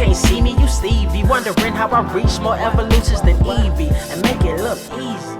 can't see me, you Stevie. Wondering how I reach more evolutions than Evie and make it look easy.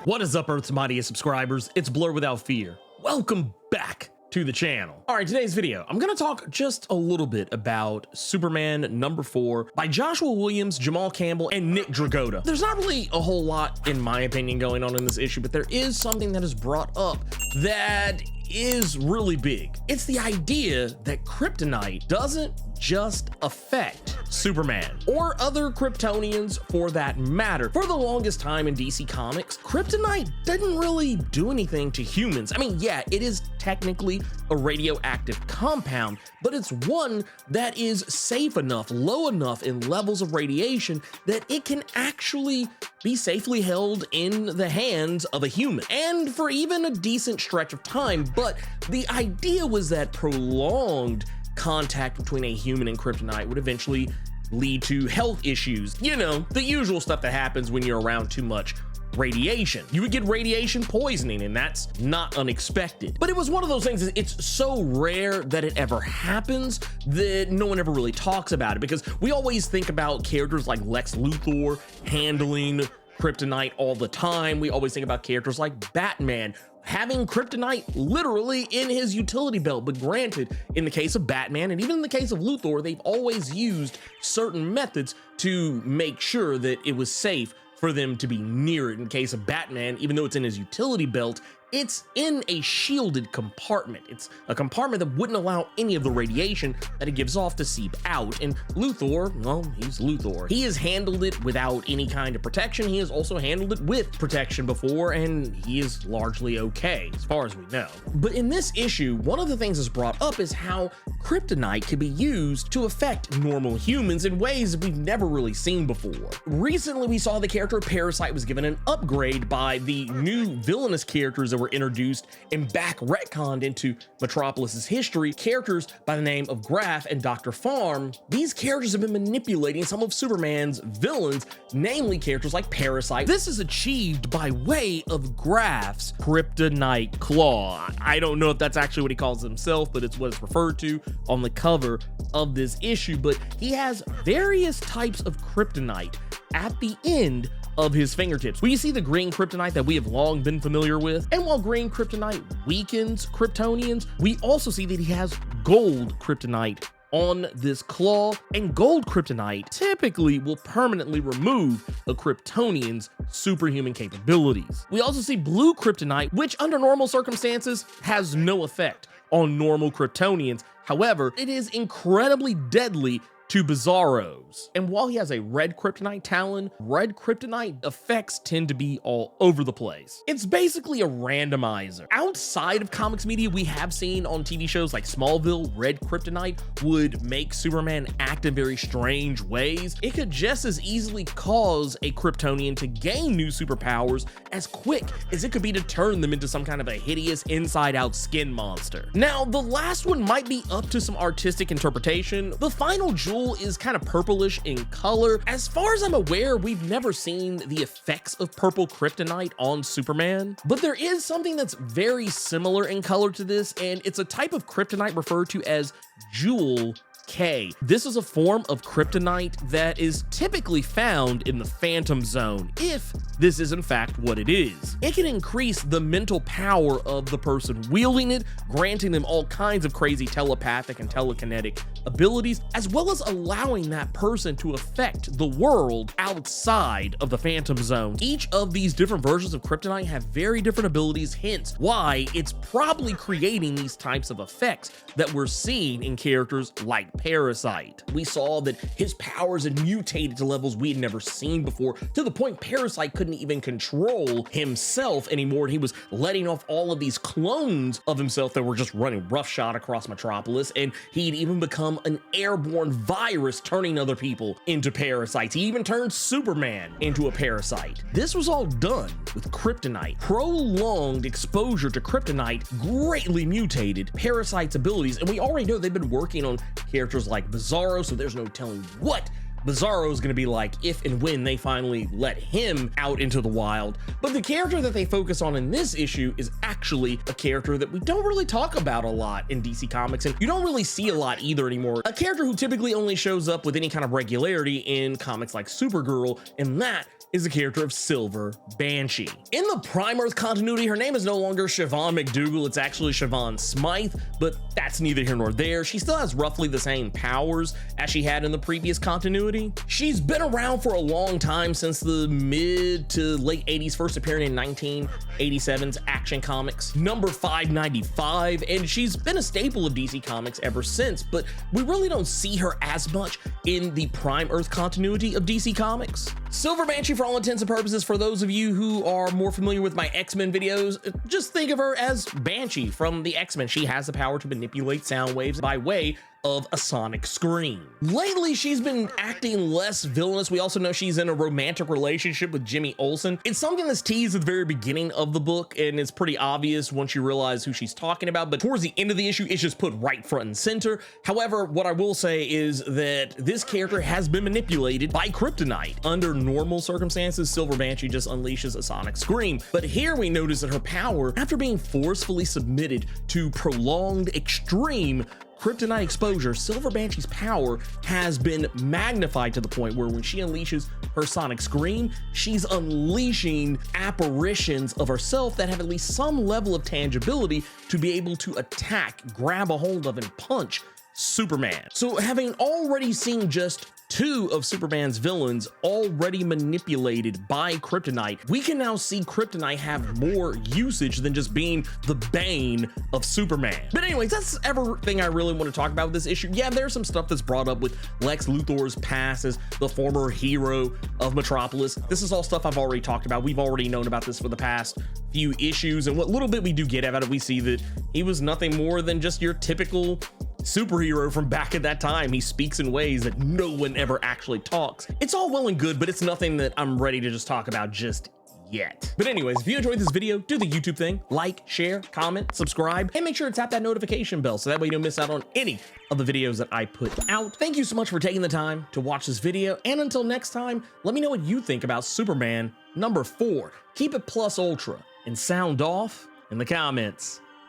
What is up, Earth's mightiest subscribers? It's Blur Without Fear. Welcome back to the channel. All right, today's video, I'm gonna talk just a little bit about Superman #4 by Joshua Williams, Jamal Campbell, and Nick Dragotta. There's not really a whole lot, in my opinion, going on in this issue, but there is something that is brought up that is really big. It's the idea that Kryptonite doesn't just affect Superman or other Kryptonians for that matter. For the longest time in DC Comics, Kryptonite didn't really do anything to humans. I mean, yeah, it is technically a radioactive compound, but it's one that is safe enough, low enough in levels of radiation that it can actually be safely held in the hands of a human, and for even a decent stretch of time. But the idea was that prolonged contact between a human and Kryptonite would eventually lead to health issues. You know, the usual stuff that happens when you're around too much radiation. You would get radiation poisoning, and that's not unexpected. But it was one of those things, it's so rare that it ever happens that no one ever really talks about it, because we always think about characters like Lex Luthor handling Kryptonite all the time. We always think about characters like Batman having Kryptonite literally in his utility belt. But granted, in the case of Batman, and even in the case of Luthor, they've always used certain methods to make sure that it was safe for them to be near it. In the case of Batman, even though it's in his utility belt, it's in a shielded compartment. It's a compartment that wouldn't allow any of the radiation that it gives off to seep out. And Luthor, well, he's Luthor. He has handled it without any kind of protection. He has also handled it with protection before, and he is largely okay, as far as we know. But in this issue, one of the things that's brought up is how Kryptonite can be used to affect normal humans in ways that we've never really seen before. Recently, we saw the character Parasite was given an upgrade by the new villainous characters that were introduced and back retconned into Metropolis's history, characters by the name of Graph and Dr. Farm. These characters have been manipulating some of Superman's villains, namely characters like Parasite. This is achieved by way of Graph's Kryptonite Claw. I don't know if that's actually what he calls himself, but it's what it's referred to on the cover of this issue. But he has various types of Kryptonite at the end of his fingertips. We see the green Kryptonite that we have long been familiar with, and while green Kryptonite weakens Kryptonians, we also see that he has gold Kryptonite on this claw, and gold Kryptonite typically will permanently remove a Kryptonian's superhuman capabilities. We also see blue Kryptonite, which under normal circumstances has no effect on normal Kryptonians. However, it is incredibly deadly to Bizarros. And while he has a red Kryptonite talon, red Kryptonite effects tend to be all over the place. It's basically a randomizer. Outside of comics media, we have seen on TV shows like Smallville, red Kryptonite would make Superman act in very strange ways. It could just as easily cause a Kryptonian to gain new superpowers as quick as it could be to turn them into some kind of a hideous inside-out skin monster. Now, the last one might be up to some artistic interpretation. The final jewel is kind of purplish in color. As far as I'm aware, we've never seen the effects of purple Kryptonite on Superman, but there is something that's very similar in color to this, and it's a type of Kryptonite referred to as Jewel K. This is a form of Kryptonite that is typically found in the Phantom Zone, if this is in fact what it is. It can increase the mental power of the person wielding it, granting them all kinds of crazy telepathic and telekinetic abilities, as well as allowing that person to affect the world outside of the Phantom Zone. Each of these different versions of Kryptonite have very different abilities, hence why it's probably creating these types of effects that we're seeing in characters like Parasite. We saw that his powers had mutated to levels we had never seen before, to the point Parasite couldn't even control himself anymore. He was letting off all of these clones of himself that were just running roughshod across Metropolis, and he'd even become an airborne virus, turning other people into parasites. He even turned Superman into a parasite. This was all done with Kryptonite. Prolonged exposure to Kryptonite greatly mutated Parasite's abilities, and we already know they've been working on characters like Bizarro, so there's no telling what Bizarro is going to be like if and when they finally let him out into the wild. But the character that they focus on in this issue is actually a character that we don't really talk about a lot in DC Comics, and you don't really see a lot either anymore. A character who typically only shows up with any kind of regularity in comics like Supergirl, and that is the character of Silver Banshee. In the Prime Earth continuity, her name is no longer Siobhan McDougal, it's actually Siobhan Smythe, but that's neither here nor there. She still has roughly the same powers as she had in the previous continuity. She's been around for a long time, since the mid to late 80s, first appearing in 1987's Action Comics number 595, and she's been a staple of DC Comics ever since, but we really don't see her as much in the Prime Earth continuity of DC Comics. Silver Banshee, for all intents and purposes, for those of you who are more familiar with my X-Men videos, just think of her as Banshee from the X-Men. She has the power to manipulate sound waves by way of a sonic scream. Lately, she's been acting less villainous. We also know she's in a romantic relationship with Jimmy Olsen. It's something that's teased at the very beginning of the book, and it's pretty obvious once you realize who she's talking about, but towards the end of the issue, it's just put right front and center. However, what I will say is that this character has been manipulated by Kryptonite. Under normal circumstances, Silver Banshee just unleashes a sonic scream, but here we notice that her power, after being forcefully submitted to prolonged extreme Kryptonite exposure, Silver Banshee's power has been magnified to the point where when she unleashes her sonic scream, she's unleashing apparitions of herself that have at least some level of tangibility to be able to attack, grab a hold of, and punch Superman. So having already seen just two of Superman's villains already manipulated by Kryptonite, we can now see Kryptonite have more usage than just being the bane of Superman. But anyways, that's everything I really want to talk about with this issue. Yeah, there's some stuff that's brought up with Lex Luthor's past as the former hero of Metropolis. This is all stuff I've already talked about. We've already known about this for the past few issues, and what little bit we do get about it, we see that he was nothing more than just your typical superhero from back at that time. He speaks in ways that no one ever actually talks. It's all well and good, but it's nothing that I'm ready to just talk about just yet. But anyways, if you enjoyed this video, do the YouTube thing, like, share, comment, subscribe, and make sure to tap that notification bell so that way you don't miss out on any of the videos that I put out. Thank you so much for taking the time to watch this video, and until next time, let me know what you think about Superman number 4. Keep it plus ultra and sound off in the comments.